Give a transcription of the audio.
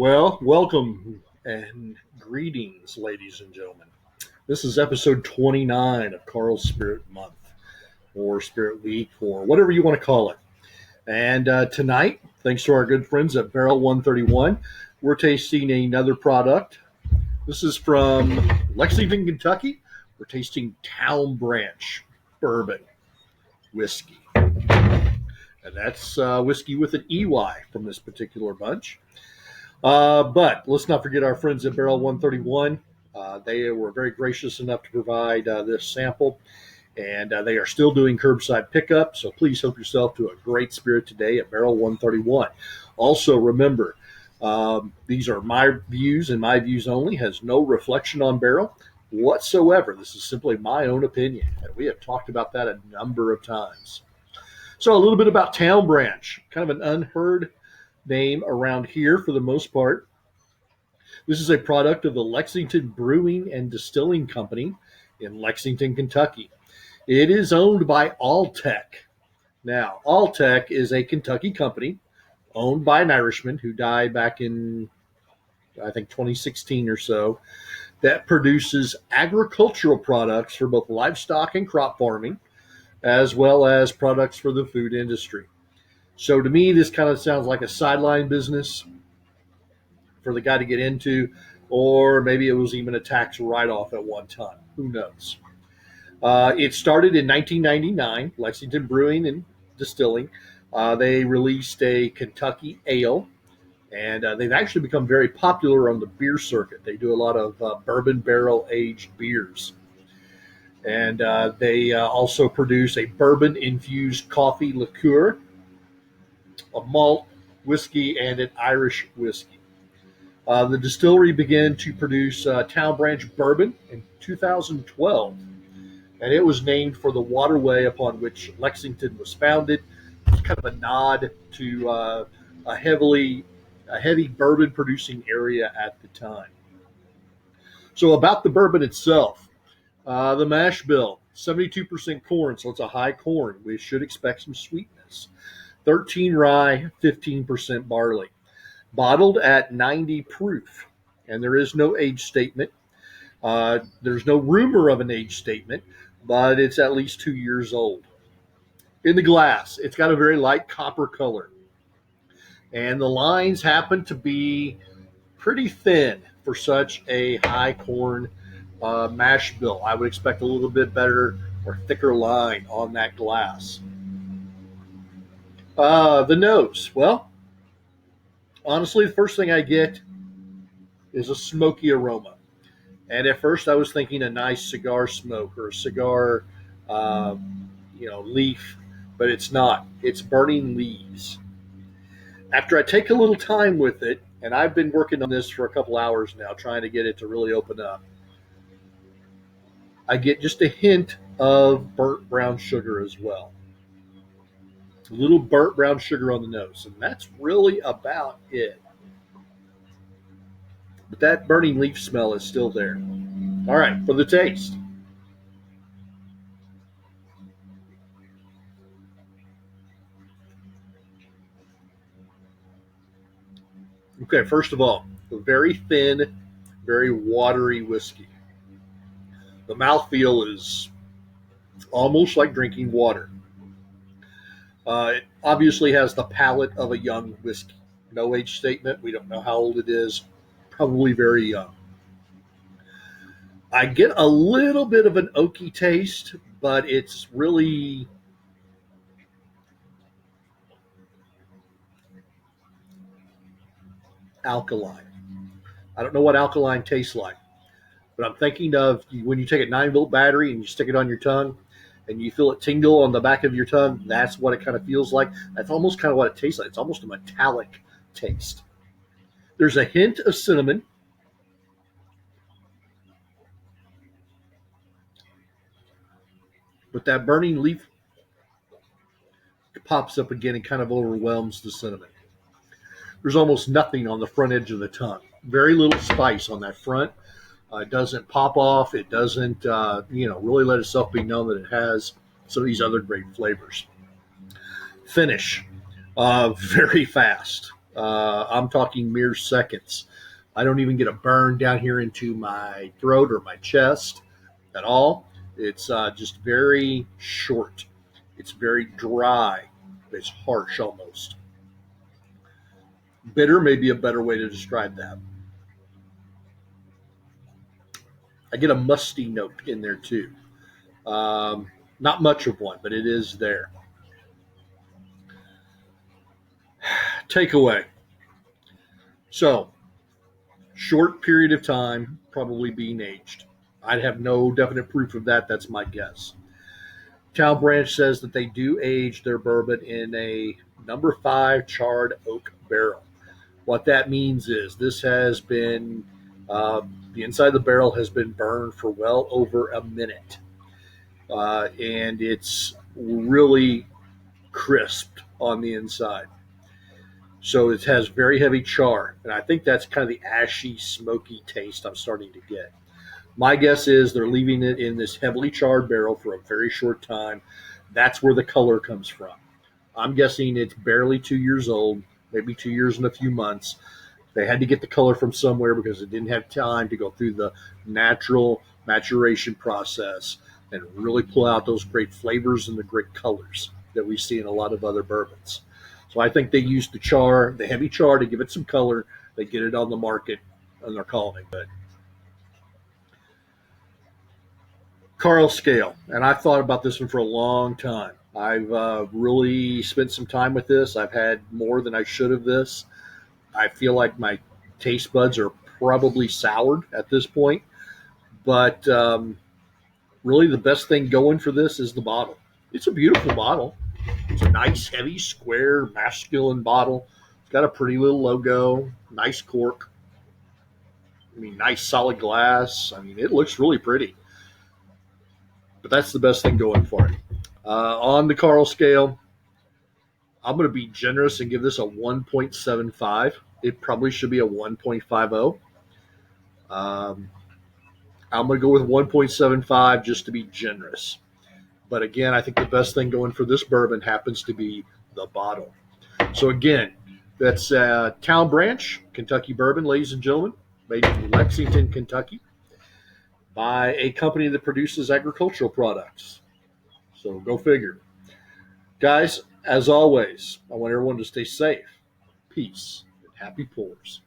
Well, welcome and greetings, ladies and gentlemen. This is episode 29 of Karl's Spirit Month or Spirit Week or whatever you want to call it. And tonight, thanks to our good friends at Barrel 131, we're tasting another product. This is from Lexington, Kentucky. We're tasting Town Branch Bourbon Whiskey. And that's whiskey with an EY from this particular bunch. But let's not forget our friends at Barrel 131. They were very gracious enough to provide this sample, and they are still doing curbside pickup. So please help yourself to a great spirit today at Barrel 131. Also, remember, these are my views and my views only, has no reflection on Barrel whatsoever. This is simply my own opinion, and we have talked about that a number of times. So a little bit about Town Branch, kind of an unheard name around here for the most part. This is a product of the Lexington Brewing and Distilling Company in Lexington, Kentucky. It is owned by Alltech. Now, Alltech is a Kentucky company owned by an Irishman who died back in, I think, 2016 or so, that produces agricultural products for both livestock and crop farming, as well as products for the food industry. So to me, this kind of sounds like a sideline business for the guy to get into, or maybe it was even a tax write-off at one time. Who knows? It started in 1999, Lexington Brewing and Distilling. They released a Kentucky ale, and they've actually become very popular on the beer circuit. They do a lot of bourbon barrel-aged beers. And they also produce a bourbon-infused coffee liqueur, a malt whiskey, and an Irish whiskey. The distillery began to produce Town Branch bourbon in 2012, and it was named for the waterway upon which Lexington was founded. It's kind of a nod to a heavy bourbon producing area at the time. So about the bourbon itself, the mash bill, 72% corn, so it's a high corn. We should expect some sweetness. 13 rye, 15% barley. Bottled at 90 proof, and there is no age statement. There's no rumor of an age statement, but it's at least 2 years old. In the glass, it's got a very light copper color, and the lines happen to be pretty thin for such a high corn mash bill. I would expect a little bit better or thicker line on that glass. The nose, well, honestly, the first thing I get is a smoky aroma. And at first I was thinking a nice cigar smoke or a cigar, leaf, but it's not. It's burning leaves. After I take a little time with it, and I've been working on this for a couple hours now, trying to get it to really open up, I get just a hint of burnt brown sugar as well. A little burnt brown sugar on the nose, and that's really about it. But that burning leaf smell is still there. All right, for the taste. Okay, first of all, a very thin, very watery whiskey. The mouthfeel is almost like drinking water. It obviously has the palate of a young whiskey. No age statement. We don't know how old it is. Probably very young. I get a little bit of an oaky taste, but it's really alkaline. I don't know what alkaline tastes like, but I'm thinking of when you take a 9-volt battery and you stick it on your tongue and you feel it tingle on the back of your tongue. That's what it kind of feels like. That's almost kind of what it tastes like. It's almost a metallic taste. There's a hint of cinnamon. But that burning leaf pops up again and kind of overwhelms the cinnamon. There's almost nothing on the front edge of the tongue. Very little spice on that front. It doesn't pop off. It doesn't, really let itself be known that it has some of these other great flavors. Finish, very fast. I'm talking mere seconds. I don't even get a burn down here into my throat or my chest at all. It's just very short. It's very dry. It's harsh almost. Bitter may be a better way to describe that. I get a musty note in there too. Um, Not much of one, but it is there. Takeaway. So, short period of time, probably being aged. I'd have no definite proof of that. That's my guess. Town Branch says that they do age their bourbon in a number 5 charred oak barrel. What that means is this has been, uh, the inside of the barrel has been burned for well over a minute. And it's really crisped on the inside. So it has very heavy char. And I think that's kind of the ashy, smoky taste I'm starting to get. My guess is they're leaving it in this heavily charred barrel for a very short time. That's where the color comes from. I'm guessing it's barely 2 years old, maybe 2 years and a few months. They had to get the color from somewhere because it didn't have time to go through the natural maturation process and really pull out those great flavors and the great colors that we see in a lot of other bourbons. So I think they used the char, the heavy char, to give it some color. They get it on the market and they're calling it good. Karl scale, and I've thought about this one for a long time. I've really spent some time with this. I've had more than I should of this. I feel like my taste buds are probably soured at this point, but really the best thing going for this is the bottle. It's a beautiful bottle. It's a nice, heavy, square, masculine bottle. It's got a pretty little logo, nice cork. I mean, nice solid glass. I mean, it looks really pretty. But that's the best thing going for it. On the Karl scale, I'm going to be generous and give this a 1.75. It probably should be a 1.50. Um, I'm going to go with 1.75 just to be generous. But again, I think the best thing going for this bourbon happens to be the bottle. So again, that's Town Branch, Kentucky Bourbon, ladies and gentlemen, made in Lexington, Kentucky, by a company that produces agricultural products. So go figure. Guys, as always, I want everyone to stay safe, peace, and happy pours.